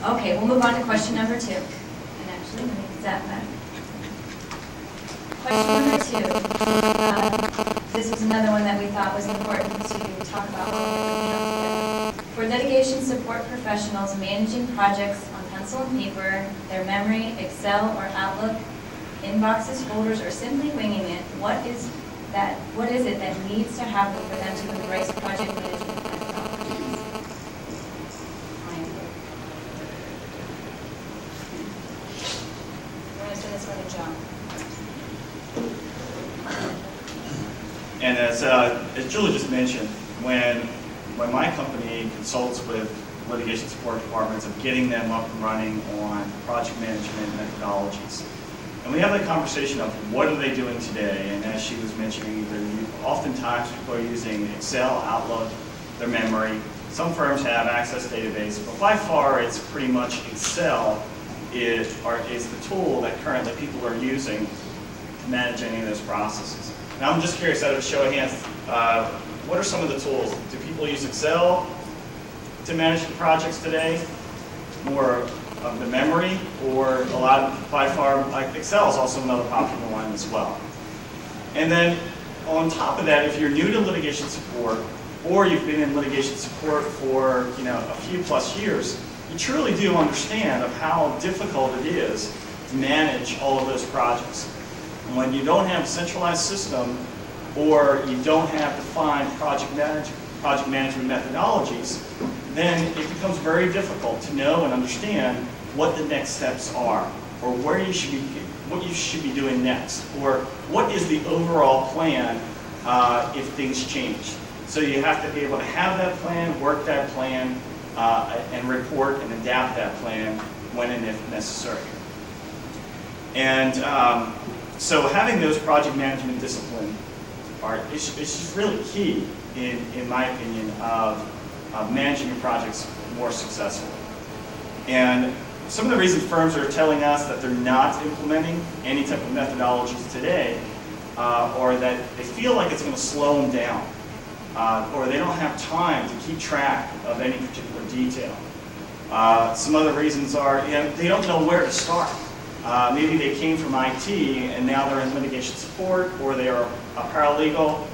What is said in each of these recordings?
Okay, we'll move on to question number 2. And actually, let me get that back. Question number 2. This was another one that we thought was important to talk about when we were together. For litigation support professionals managing projects on pencil and paper, their memory, Excel, or Outlook, inboxes, folders, or simply winging it, what is it that needs to happen for them to embrace project management methodologies? I'm going to send this one to John. And as Julie just mentioned, when my company consults with litigation support departments of getting them up and running on project management methodologies, and we have that conversation of what are they doing today, and as she was mentioning, oftentimes people are using Excel, Outlook, their memory. Some firms have Access database, but by far it's pretty much Excel is the tool that currently people are using to manage any of those processes. Now I'm just curious, out of a show of hands, what are some of the tools? Do people use Excel to manage the projects today? More of the memory, or a lot of, by far, like Excel is also another popular one as well. And then on top of that, if you're new to litigation support, or you've been in litigation support for a few plus years, you truly do understand of how difficult it is to manage all of those projects. And when you don't have a centralized system, or you don't have defined project management methodologies, then it becomes very difficult to know and understand what the next steps are, or what you should be doing next, or what is the overall plan if things change. So you have to be able to have that plan, work that plan, and report and adapt that plan when and if necessary. And so having those project management discipline is just really key, in my opinion, of managing your projects more successfully. And some of the reasons firms are telling us that they're not implementing any type of methodologies today, or that they feel like it's going to slow them down, or they don't have time to keep track of any particular detail. Some other reasons are they don't know where to start. Maybe they came from IT and now they're in litigation support, or they are a paralegal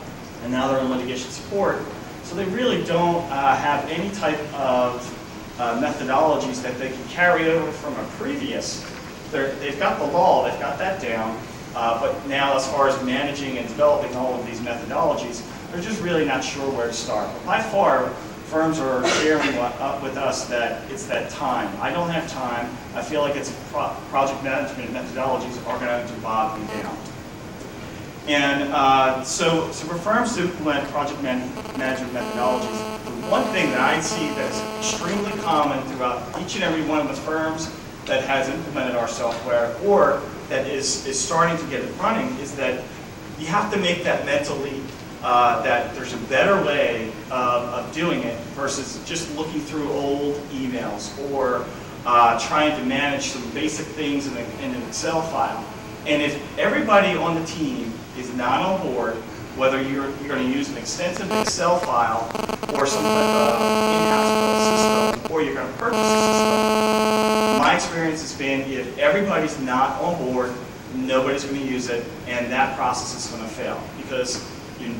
and now they're in litigation support. So they really don't have any type of methodologies that they can carry over from a previous. They've got the law, they've got that down, but now as far as managing and developing all of these methodologies, they're just really not sure where to start. But by far, firms are sharing with us that it's that time. I don't have time. I feel like it's project management methodologies are going to bog me down. And so for firms to implement project management methodologies, the one thing that I see that is extremely common throughout each and every one of the firms that has implemented our software, or that is starting to get it running, is that you have to make that mental leap. That there's a better way of doing it versus just looking through old emails, or trying to manage some basic things in an Excel file. And if everybody on the team is not on board, whether you're going to use an extensive Excel file or some type of in-house built system, or you're going to purchase a system, my experience has been if everybody's not on board, nobody's going to use it, and that process is going to fail, because you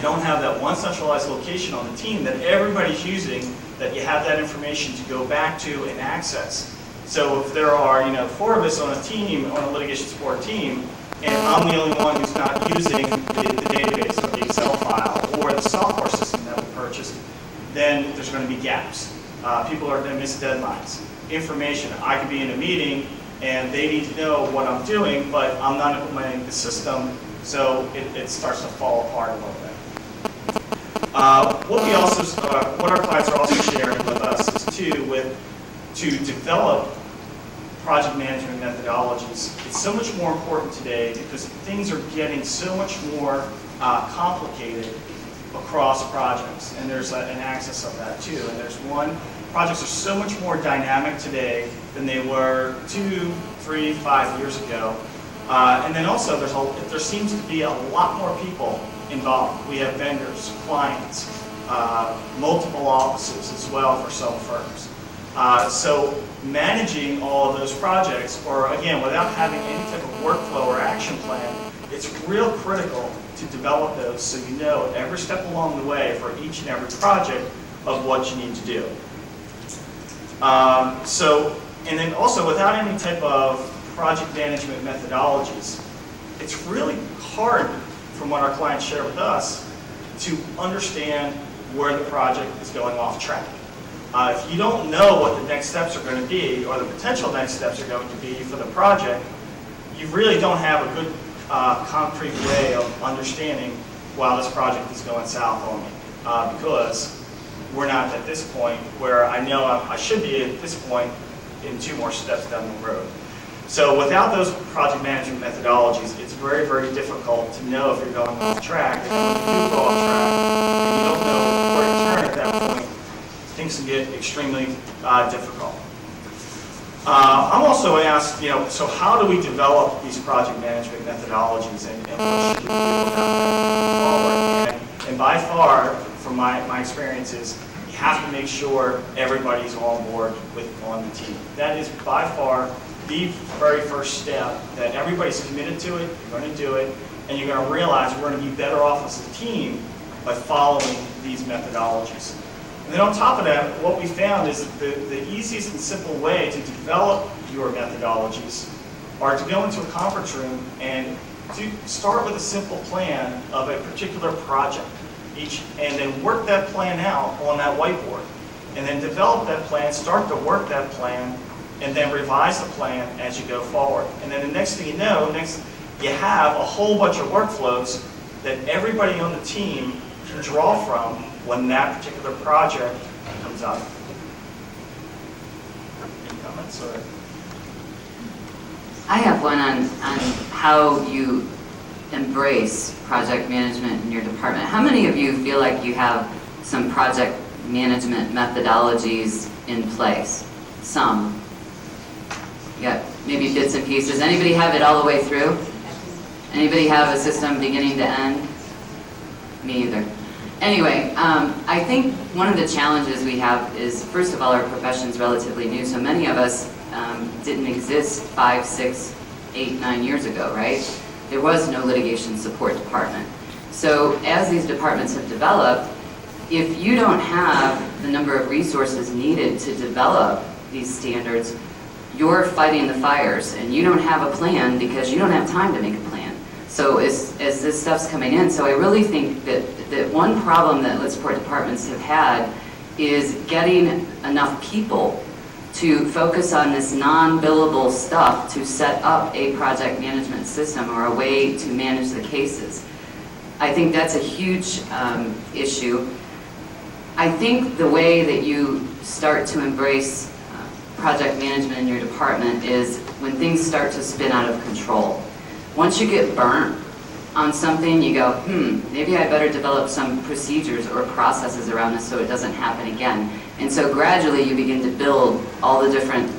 don't have that one centralized location on the team that everybody's using, that you have that information to go back to and access. So if there are 4 of us on a team, on a litigation support team, and I'm the only one who's not using the database or the Excel file or the software system that we purchased, then there's going to be gaps. People are going to miss deadlines. Information, I could be in a meeting and they need to know what I'm doing, but I'm not implementing the system, so it starts to fall apart a little bit. What our clients are also sharing with us is to develop project management methodologies. It's so much more important today because things are getting so much more complicated across projects, and there's an axis of that too. And projects are so much more dynamic today than they were 2, 3, 5 years ago. And then also there seems to be a lot more people involved. We have vendors, clients, multiple offices as well for some firms. So managing all of those projects, or again, without having any type of workflow or action plan, it's real critical to develop those so you know every step along the way for each and every project of what you need to do. And then also without any type of project management methodologies, it's really hard, from what our clients share with us, to understand where the project is going off track. If you don't know what the next steps are going to be, or the potential next steps are going to be for the project, you really don't have a good concrete way of understanding, wow, this project is going south on me. Because we're not at this point where I know I should be at this point in 2 more steps down the road. So without those project management methodologies, it's very, very difficult to know if you're going off track. And when you do go off track and you don't know where to turn at that point, things can get extremely difficult. I'm also asked, so how do we develop these project management methodologies, and what should we do about that moving forward? And by far, from my experiences, you have to make sure everybody's on board on the team. That is by far the very first step, that everybody's committed to it, you're going to do it, and you're going to realize we're going to be better off as a team by following these methodologies. And then on top of that, what we found is that the easiest and simple way to develop your methodologies are to go into a conference room and to start with a simple plan of a particular project, and then work that plan out on that whiteboard. And then develop that plan, start to work that plan, and then revise the plan as you go forward. And then the next thing you know, you have a whole bunch of workflows that everybody on the team can draw from when that particular project comes up. Any comments? Or? I have one on how you embrace project management in your department. How many of you feel like you have some project management methodologies in place? Some. You got maybe bits and pieces. Anybody have it all the way through? Anybody have a system beginning to end? Me either. Anyway, I think one of the challenges we have is, first of all, our profession's relatively new, so many of us didn't exist 5, 6, 8, 9 years ago, right? There was no litigation support department. So as these departments have developed, if you don't have the number of resources needed to develop these standards, you're fighting the fires, and you don't have a plan because you don't have time to make a plan. So as this stuff's coming in, so I really think that one problem that lit support departments have had is getting enough people to focus on this non-billable stuff to set up a project management system or a way to manage the cases. I think that's a huge issue. I think the way that you start to embrace project management in your department is when things start to spin out of control. Once you get burnt on something, you go, maybe I better develop some procedures or processes around this so it doesn't happen again. And so gradually you begin to build all the different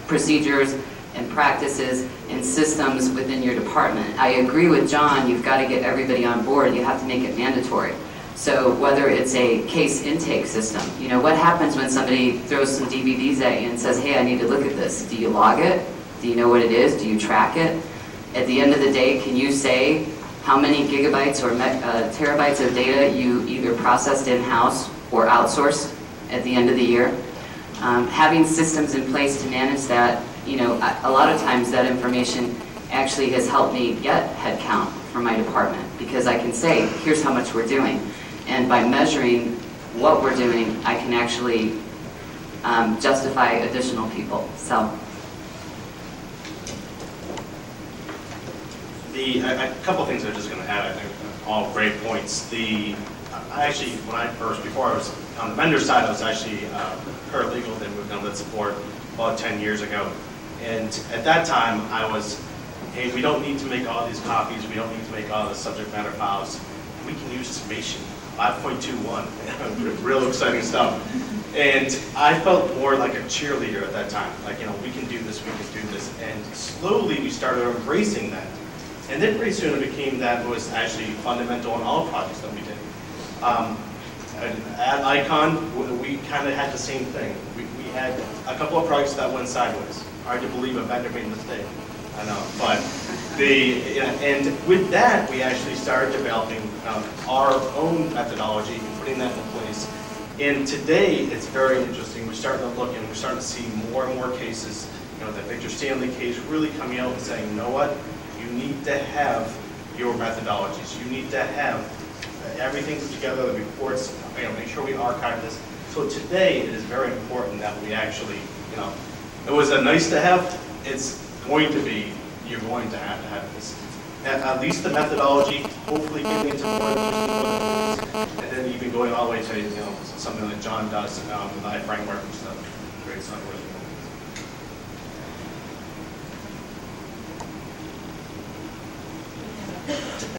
procedures and practices and systems within your department. I agree with John, you've got to get everybody on board. You have to make it mandatory. So whether it's a case intake system, what happens when somebody throws some DVDs at you and says, hey, I need to look at this? Do you log it? Do you know what it is? Do you track it? At the end of the day, can you say how many gigabytes or terabytes of data you either processed in-house or outsourced at the end of the year? Having systems in place to manage that, a lot of times that information actually has helped me get headcount for my department because I can say, here's how much we're doing. And by measuring what we're doing, I can actually justify additional people. So. A couple of things I'm just going to add, I think, all great points. Before I was on the vendor side, I was actually paralegal, then moved on to support about 10 years ago. And at that time, I was, hey, we don't need to make all these copies, we don't need to make all the subject matter files. We can use summation 5.21, real exciting stuff. And I felt more like a cheerleader at that time, like, we can do this, we can do this. And slowly we started embracing that. And then pretty soon it became that was actually fundamental in all projects that we did. At Icon, we kind of had the same thing. We had a couple of projects that went sideways. Hard to believe a vendor made a mistake, I know. But and with that, we actually started developing our own methodology and putting that in place. And today, it's very interesting. We're starting to look and we're starting to see more and more cases, the Victor Stanley case really coming out and saying, you know what, you need to have your methodologies. You need to have everything together, the reports, make sure we archive this. So today, it is very important that we actually, it was a nice to have, it's going to be, you're going to have this. At least the methodology, hopefully getting into more interesting, and then even going all the way to, something that John does with the framework and stuff. Great stuff.